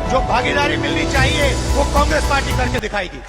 जो भागीदारी मिलनी चाहिए वो कांग्रेस पार्टी करके दिखाएगी।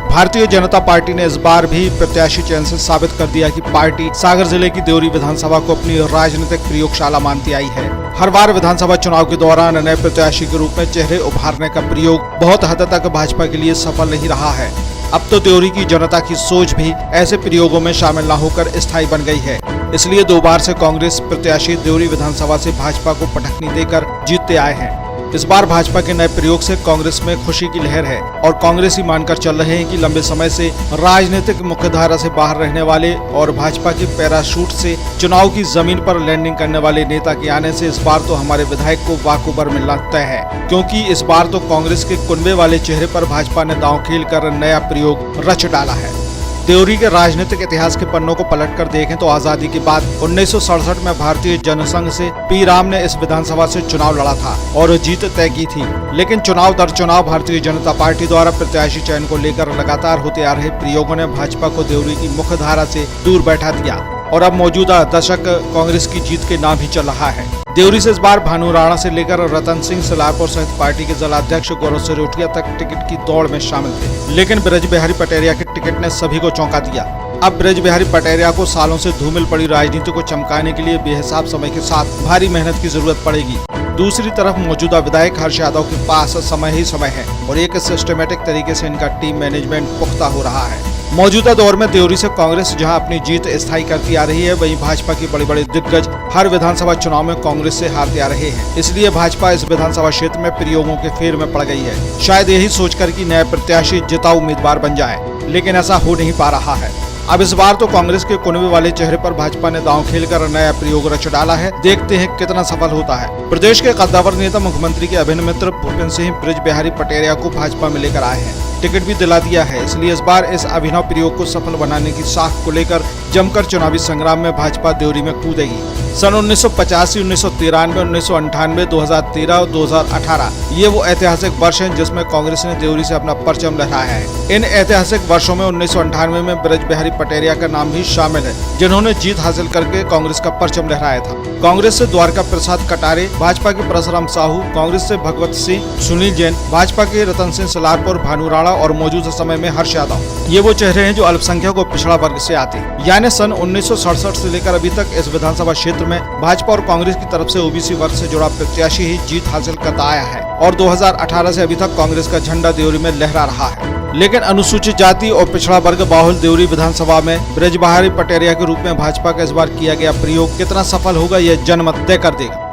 भारतीय जनता पार्टी ने इस बार भी प्रत्याशी चयन से साबित कर दिया कि पार्टी सागर जिले की देवरी विधानसभा को अपनी राजनीतिक प्रयोगशाला मानती आई है। हर बार विधानसभा चुनाव के दौरान नए प्रत्याशी के रूप में चेहरे उभारने का प्रयोग बहुत हद तक भाजपा के लिए सफल नहीं रहा है। अब तो देवरी की जनता की सोच भी ऐसे प्रयोगों में शामिल न होकर स्थायी बन गई है। इसलिए 2 बार से कांग्रेस प्रत्याशी देवरी विधानसभा से भाजपा को पटखनी देकर जीतते आए हैं। इस बार भाजपा के नए प्रयोग से कांग्रेस में खुशी की लहर है और कांग्रेसी मानकर चल रहे हैं कि लंबे समय से राजनीतिक मुख्यधारा से बाहर रहने वाले और भाजपा के पैराशूट से चुनाव की जमीन पर लैंडिंग करने वाले नेता के आने से इस बार तो हमारे विधायक को वाकूबर मिलना तय है, क्योंकि इस बार तो कांग्रेस के कुनबे वाले चेहरे पर भाजपा ने दांव खेल कर नया प्रयोग रच डाला है। देवरी के राजनीतिक इतिहास के पन्नों को पलटकर देखें तो आजादी के बाद 1967 में भारतीय जनसंघ से पी राम ने इस विधानसभा से चुनाव लड़ा था और जीत तय की थी। लेकिन चुनाव दर चुनाव भारतीय जनता पार्टी द्वारा प्रत्याशी चयन को लेकर लगातार होते आ रहे प्रयोगों ने भाजपा को देवरी की मुख्य धारा से दूर बैठा दिया और अब मौजूदा दशक कांग्रेस की जीत के नाम ही चल रहा है। देवरी से इस बार भानु राणा से लेकर रतन सिंह सलारपुर सहित पार्टी के जिलाध्यक्ष गौरव सिरोठिया तक टिकट की दौड़ में शामिल थे, लेकिन ब्रज बिहारी पटेरिया के टिकट ने सभी को चौंका दिया। अब ब्रज बिहारी पटेरिया को सालों से धूमिल पड़ी राजनीति को चमकाने के लिए बेहिसाब समय के साथ भारी मेहनत की जरूरत पड़ेगी। दूसरी तरफ मौजूदा विधायक हर्ष यादव के पास समय ही समय है और एक सिस्टमेटिक तरीके से इनका टीम मैनेजमेंट पुख्ता हो रहा है। मौजूदा दौर में देवरी से कांग्रेस जहां अपनी जीत स्थायी करती आ रही है, वहीं भाजपा के बड़े बड़े दिग्गज हर विधानसभा चुनाव में कांग्रेस से हारते आ रहे हैं। इसलिए भाजपा इस विधानसभा क्षेत्र में प्रयोगों के फेर में पड़ गई है, शायद यही सोचकर कि नया प्रत्याशी जिताऊ उम्मीदवार बन जाए, लेकिन ऐसा हो नहीं पा रहा है। अब इस बार तो कांग्रेस के कुनबे वाले चेहरे पर भाजपा ने दांव खेलकर नया प्रयोग रच डाला है। देखते हैं कितना सफल होता है। प्रदेश के कद्दावर नेता मुख्यमंत्री के अभिन्न मित्र भूपेंद्र सिंह ब्रज बिहारी पटेरिया को भाजपा में लेकर आए हैं, टिकट भी दिला दिया है। इसलिए इस बार इस अभिनव प्रयोग को सफल बनाने की साख को लेकर जमकर चुनावी संग्राम में भाजपा देवरी में कूदेगी। सन 1985, 1993, 1998, 2013 और 2018 ये वो ऐतिहासिक वर्ष हैं जिसमें कांग्रेस ने देवरी से अपना परचम लहराया है। इन ऐतिहासिक वर्षों में 1998 में ब्रज बिहारी पटेरिया का नाम भी शामिल है, जिन्होंने जीत हासिल करके कांग्रेस का परचम लहराया था। कांग्रेस से द्वारका प्रसाद कटारे, भाजपा के परशुराम साहू, कांग्रेस से भगवत सिंह, सुनील जैन, भाजपा के रतन सिंह सलारपुर, भानु राणा और मौजूदा समय में हर्ष यादव, ये वो चेहरे हैं जो अल्पसंख्यक और पिछड़ा वर्ग से आते हैं। यानी सन 1967 से लेकर अभी तक इस विधानसभा क्षेत्र में भाजपा और कांग्रेस की तरफ से ओबीसी वर्ग से जुड़ा प्रत्याशी ही जीत हासिल करता आया है और 2018 से अभी तक कांग्रेस का झंडा देवरी में लहरा रहा है। लेकिन अनुसूचित जाति और पिछड़ा वर्ग बाहुल देवरी विधानसभा में ब्रज बिहारी पटेरिया के रूप में भाजपा का इस बार किया गया प्रयोग कितना सफल होगा, यह जनमत तय कर देगा।